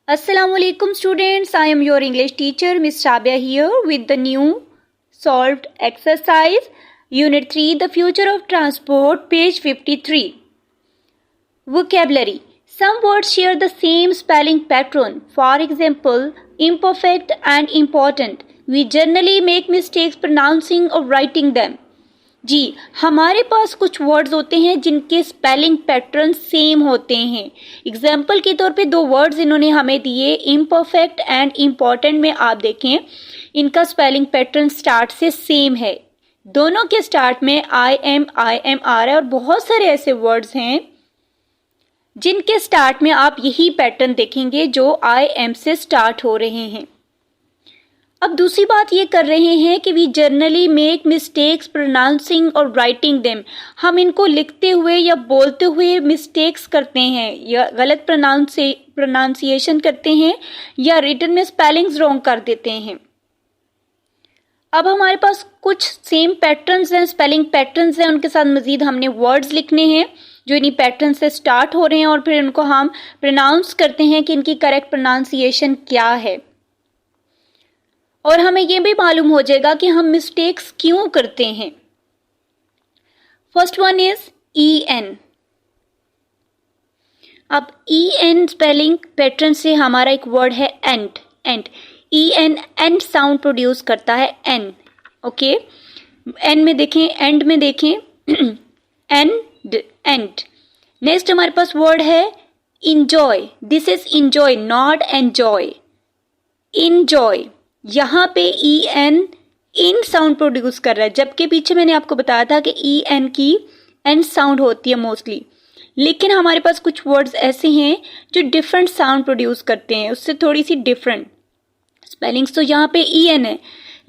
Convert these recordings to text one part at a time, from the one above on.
Assalamualaikum students, I am your English teacher Miss Shabia here with the new solved exercise Unit 3 The Future of Transport page 53. Vocabulary. Some words share the same spelling pattern. For example, imperfect and important. We generally make mistakes pronouncing or writing them. जी, हमारे पास कुछ words होते हैं जिनके spelling pattern same होते हैं. Example के तौर पे दो वर्ड्स इन्होंने हमें दिए, इम्परफेक्ट एंड इम्पॉर्टेंट में आप देखें इनका स्पेलिंग पैटर्न स्टार्ट से सेम है. दोनों के स्टार्ट में आई एम आ रहा है और बहुत सारे ऐसे वर्ड्स हैं जिनके स्टार्ट में आप यही पैटर्न देखेंगे जो आई एम से स्टार्ट हो रहे हैं. अब दूसरी बात ये कर रहे हैं कि we generally make mistakes pronouncing और राइटिंग देम. हम इनको लिखते हुए या बोलते हुए मिस्टेक्स करते हैं या गलत प्रोनाउंसिएशन करते हैं या रिटन में स्पेलिंग्स रॉन्ग कर देते हैं. अब हमारे पास कुछ सेम पैटर्न्स हैं, स्पेलिंग पैटर्न्स हैं, उनके साथ मजीद हमने वर्ड्स लिखने हैं जो इन्हीं पैटर्न से स्टार्ट हो रहे हैं और फिर इनको हम प्रोनाउंस करते हैं कि इनकी करेक्ट प्रोनाउंसिएशन क्या है. और हमें यह भी मालूम हो जाएगा कि हम मिस्टेक्स क्यों करते हैं. First one is E N. अब ई एन स्पेलिंग पैटर्न से हमारा एक वर्ड है end. E N end sound produce करता है एन. ओके, एन में देखें, एंड में देखें एंड. नेक्स्ट हमारे पास वर्ड है enjoy. This is enjoy, not enjoy. Enjoy, यहाँ पे ई एन इन साउंड प्रोड्यूस कर रहा है, जबकि पीछे मैंने आपको बताया था कि ई एन की एन साउंड होती है मोस्टली. लेकिन हमारे पास कुछ वर्ड्स ऐसे हैं जो डिफरेंट साउंड प्रोड्यूस करते हैं, उससे थोड़ी सी डिफरेंट स्पेलिंग्स. तो यहाँ पे ई एन है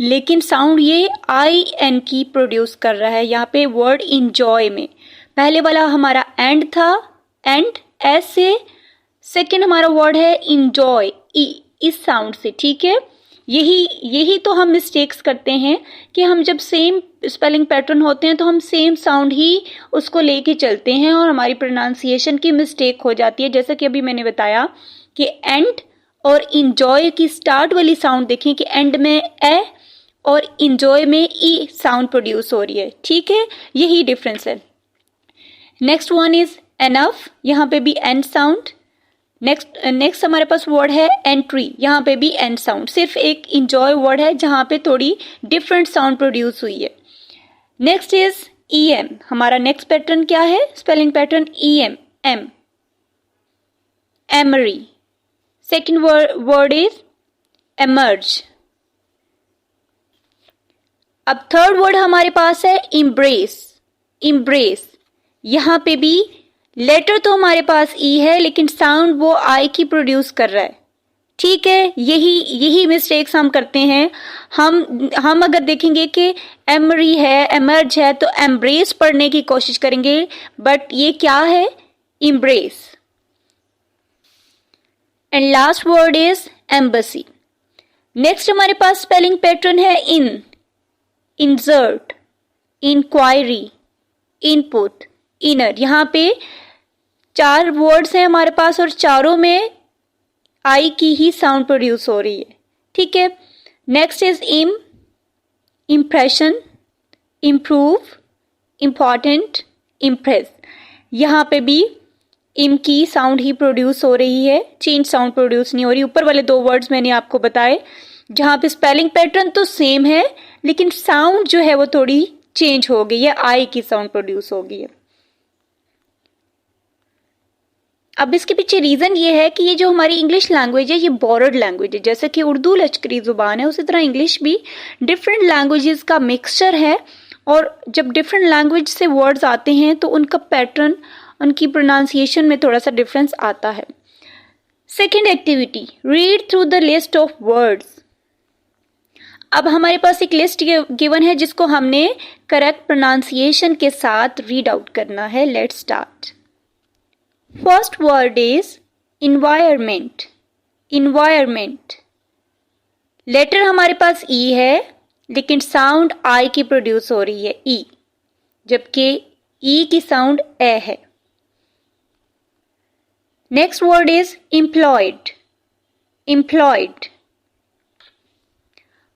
लेकिन साउंड ये आई एन की प्रोड्यूस कर रहा है. यहाँ पे वर्ड इंजॉय में पहले वाला हमारा एंड था, एंड एस से. सेकेंड हमारा वर्ड है इंजॉय, ई इस साउंड से. ठीक है, यही तो हम मिस्टेक्स करते हैं कि हम जब सेम स्पेलिंग पैटर्न होते हैं तो हम सेम साउंड ही उसको लेके चलते हैं और हमारी प्रोनाउंसिएशन की मिस्टेक हो जाती है. जैसा कि अभी मैंने बताया कि एंड और इंजॉय की स्टार्ट वाली साउंड देखें कि एंड में ए और इंजॉय में ई साउंड प्रोड्यूस हो रही है. ठीक है, यही डिफरेंस है. Next one is enough. यहाँ पे भी एन साउंड. नेक्स्ट हमारे पास वर्ड है एंट्री. यहाँ पे भी एन साउंड. सिर्फ एक इंजॉय वर्ड है जहाँ पे थोड़ी डिफरेंट साउंड प्रोड्यूस हुई है. Next is E M. हमारा नेक्स्ट पैटर्न क्या है, spelling pattern E M, M, emery. Second word is emerge. अब थर्ड वर्ड हमारे पास है इम्ब्रेस. इम्ब्रेस, यहाँ पे भी लेटर तो हमारे पास ई है लेकिन साउंड वो आई की प्रोड्यूस कर रहा है. ठीक है, यही मिस्टेक्स हम करते हैं. हम अगर देखेंगे कि एमरी है, एमर्ज है तो एम्ब्रेस पढ़ने की कोशिश करेंगे, बट ये क्या है, embrace. And last word is embassy. Next हमारे पास स्पेलिंग पैटर्न है इन, इंसर्ट, इंक्वायरी, इनपुट, इनर. यहाँ पे चार वर्ड्स हैं हमारे पास और चारों में आई की ही साउंड प्रोड्यूस हो रही है. ठीक है. Next is impression, improve, important, impress. यहाँ पे भी इम की साउंड ही प्रोड्यूस हो रही है, चेंज साउंड प्रोड्यूस नहीं हो रही. ऊपर वाले दो वर्ड्स मैंने आपको बताए जहाँ पे स्पेलिंग पैटर्न तो सेम है लेकिन साउंड जो है वो थोड़ी चेंज हो गई है, आई की साउंड प्रोड्यूस हो गई है. अब इसके पीछे रीज़न ये है कि ये जो हमारी इंग्लिश लैंग्वेज है ये बोरोड लैंग्वेज है. जैसे कि उर्दू लश्करी ज़ुबान है उसी तरह इंग्लिश भी डिफरेंट लैंग्वेजेस का मिक्सचर है. और जब डिफरेंट लैंग्वेज से वर्ड्स आते हैं तो उनका पैटर्न, उनकी प्रोनाउंसिएशन में थोड़ा सा डिफरेंस आता है. Second activity, read through the list of words. अब हमारे पास एक लिस्ट गिवन है जिसको हमने करेक्ट प्रोनाउंसिएशन के साथ रीड आउट करना है. Let's start. First word is environment. Environment, letter हमारे पास ई है लेकिन साउंड आई की प्रोड्यूस हो रही है, ई, जबकि ई की साउंड ए है. Next word is employed. employed।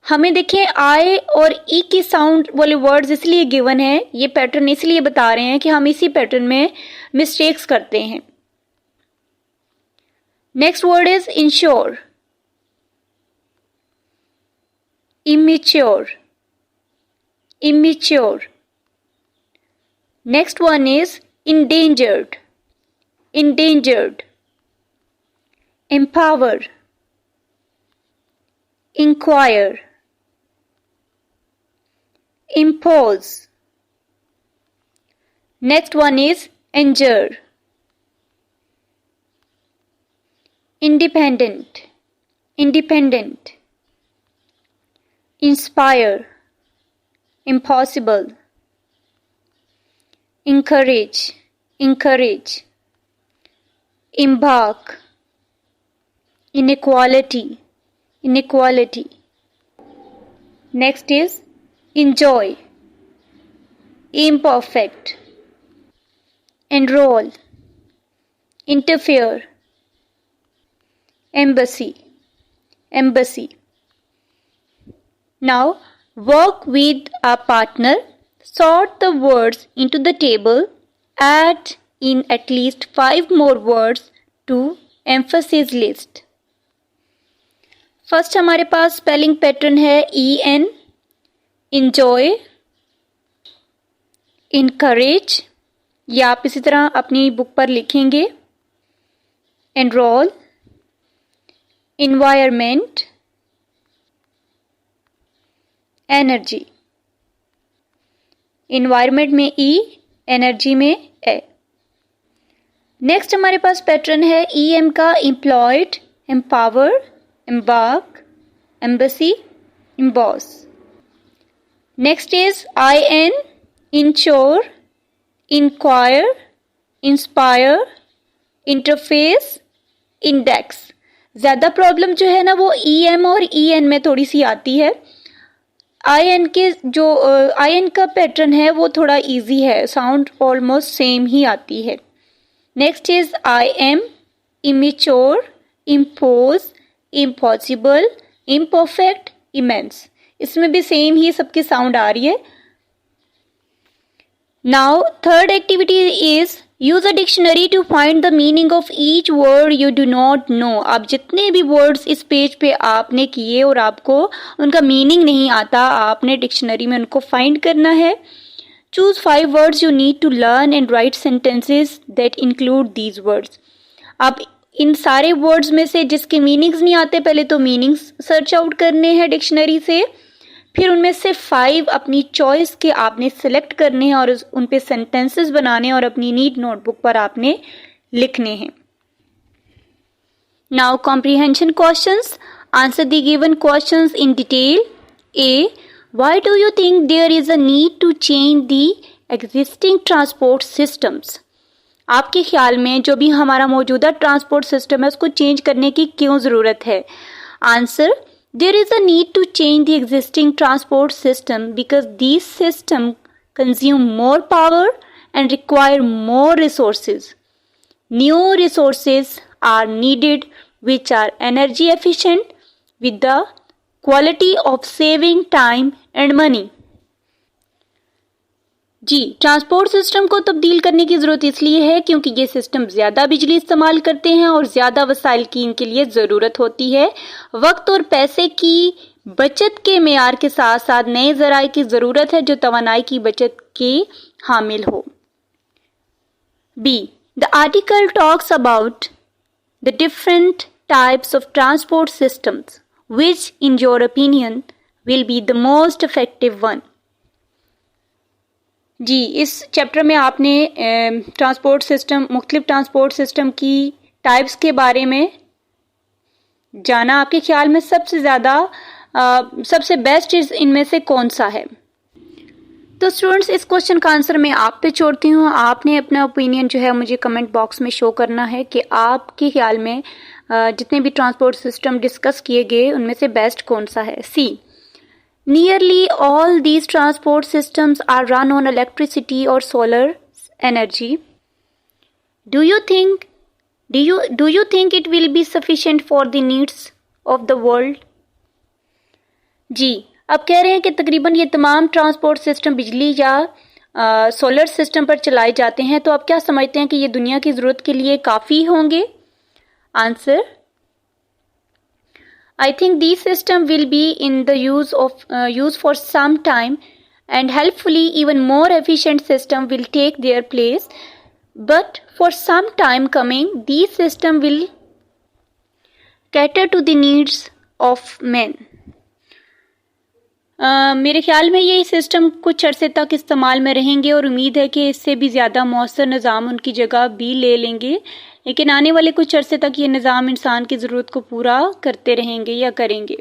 हमें देखें आई और ई की साउंड वाले वर्ड्स इसलिए गिवन है, ये पैटर्न इसलिए बता रहे हैं कि हम इसी पैटर्न में मिस्टेक्स करते हैं। Next word is ensure, immature, immature। Next one is endangered, endangered। Empower, inquire, impose। Next one is endure, independent, independent। Inspire, impossible। Encourage, encourage। Embark, inequality, inequality। Next is enjoy, imperfect। Enroll, interfere। Embassy, embassy। Now work with a partner, sort the words into the table, add in at least 5 more words to emphasis list। First हमारे पास spelling pattern है EN, enjoy, encourage, या आप इसी तरह अपनी book पर लिखेंगे enroll, environment, energy. Environment में ई, एनर्जी में ए। नेक्स्ट हमारे पास पैटर्न है EM का employed, empower, embark, embassy, emboss. Next is IN, insure, inquire, inspire, interface, index. ज्यादा प्रॉब्लम जो है ना वो EM और EN में थोड़ी सी आती है। IN का पैटर्न है वो थोड़ा इजी है, साउंड ऑलमोस्ट सेम ही आती है। Next is IM, immature, impose, impossible, imperfect, immense. इसमें भी सेम ही सबकी साउंड आ रही है। Now third activity is use a dictionary to find the meaning of each word you do not know. आप जितने भी वर्ड्स इस पेज पे आपने किए और आपको उनका मीनिंग नहीं आता, आपने डिक्शनरी में उनको फाइंड करना है। Choose 5 words you need to learn and write sentences that include these words. आप इन सारे वर्ड्स में से जिसके मीनिंग्स नहीं आते, पहले तो मीनिंग्स सर्च आउट करने हैं डिक्शनरी से, फिर उनमें से 5 अपनी चॉइस के आपने सेलेक्ट करने हैं और उन पे सेंटेंसेस बनाने हैं और अपनी नीट नोटबुक पर आपने लिखने हैं। Now comprehension questions, answer the given questions in detail. A, why do you think there is a need to change the existing transport systems. आपके ख्याल में जो भी हमारा मौजूदा ट्रांसपोर्ट सिस्टम है उसको चेंज करने की क्यों जरूरत है। Answer, there is a need to change the existing transport system because these systems consume more power and require more resources. New resources are needed which are energy efficient with the quality of saving time and money. जी, transport system को तब्दील करने की जरूरत इसलिए है क्योंकि ये सिस्टम ज्यादा बिजली इस्तेमाल करते हैं और ज्यादा वसाइल की इनके लिए जरूरत होती है। वक्त और पैसे की बचत के मेयार के साथ साथ नए जराए की जरूरत है जो तवानाई की बचत के हामिल हो। B, the article talks about the different types of transport systems which in your opinion will be the most effective one. जी, इस चैप्टर में आपने ट्रांसपोर्ट सिस्टम, मुख्तलिफ ट्रांसपोर्ट सिस्टम की टाइप्स के बारे में जाना। आपके ख्याल में सबसे बेस्ट इनमें से कौन सा है। तो स्टूडेंट्स, इस क्वेश्चन का आंसर मैं आप पे छोड़ती हूँ। आपने अपना ओपिनियन जो है मुझे कमेंट बॉक्स में शो करना है कि आपके ख्याल में जितने भी ट्रांसपोर्ट सिस्टम डिस्कस किए गए उनमें से बेस्ट कौन सा है। C, nearly all these transport systems are run on electricity or solar energy. Do you think it will be sufficient for the needs of the world? जी, अब कह रहे हैं कि तकरीबन ये तमाम ट्रांसपोर्ट सिस्टम बिजली या सोलर सिस्टम पर चलाए जाते हैं, तो आप क्या समझते हैं कि ये दुनिया की ज़रूरत के लिए काफ़ी होंगे? Answer, I think these system will be in the use for some time, and helpfully even more efficient system will take their place. But for some time coming, these system will cater to the needs of men. मेरे ख्याल में ये system कुछ अरसे तक इस्तेमाल में रहेंगे और उम्मीद है कि इससे भी ज़्यादा मौसर निज़ाम उनकी जगह भी ले लेंगे, लेकिन आने वाले कुछ अरसे तक ये निज़ाम इंसान की ज़रूरत को पूरा करते रहेंगे या करेंगे।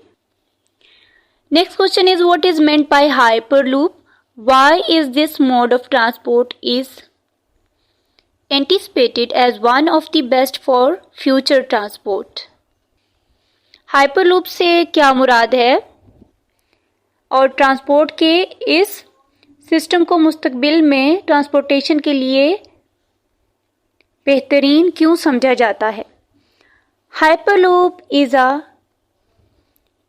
Next question is what is meant by hyperloop? Why is this mode of transport is anticipated as one of the best for future transport? Hyperloop से क्या मुराद है और ट्रांसपोर्ट के इस सिस्टम को मुस्तकबिल में ट्रांसपोर्टेशन के लिए बेहतरीन क्यों समझा जाता है? Hyperloop is a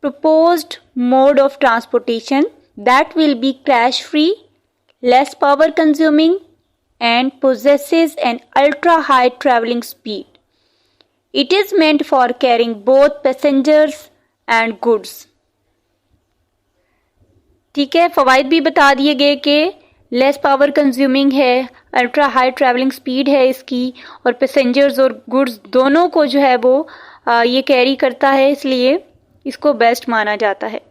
proposed mode of transportation that will be crash free, less power consuming, and possesses an ultra high traveling speed. It is meant for carrying both passengers and goods. ठीक है, फ़वाइद भी बता दिए गए कि less power consuming है, ultra high travelling speed है इसकी, और पैसेंजर्स और गुड्स दोनों को जो है वो ये कैरी करता है, इसलिए इसको बेस्ट माना जाता है।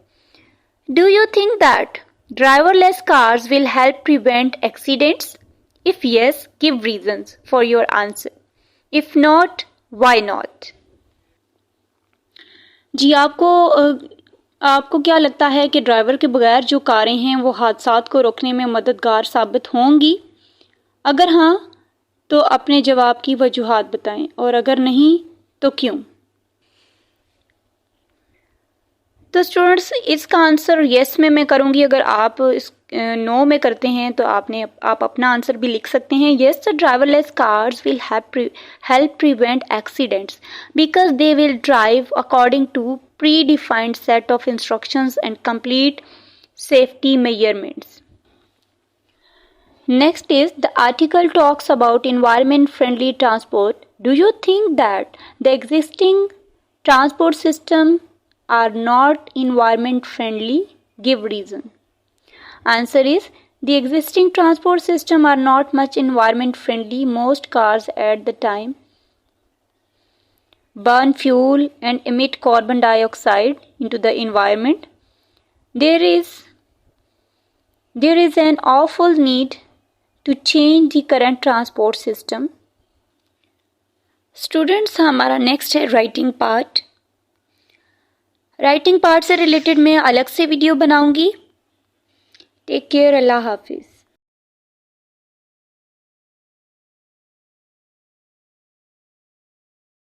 Do you think that driverless cars will help prevent accidents? If yes, give reasons for your answer. If not, why not? जी, आपको क्या लगता है कि ड्राइवर के बगैर जो कारें हैं वो हादसात को रोकने में मददगार साबित होंगी? अगर हाँ, तो अपने जवाब की वजूहात बताएं, और अगर नहीं तो क्यों? तो स्टूडेंट्स, इसका आंसर यस में मैं करूँगी। अगर आप इस नो में करते हैं तो आप अपना आंसर भी लिख सकते हैं। Yes, the driverless cars will help prevent accidents because they will drive according to predefined set of instructions and complete safety measurements. Next is the article talks about environment friendly transport. Do you think that the existing transport system are not environment friendly? Give reason. Answer is the existing transport system are not much environment friendly. Most cars at the time burn fuel and emit carbon dioxide into the environment. There is an awful need to change the current transport system. Students, हमारा next है writing part. Writing part से related मैं अलग से video बनाऊंगी। Take care, अल्लाह हाफिज़।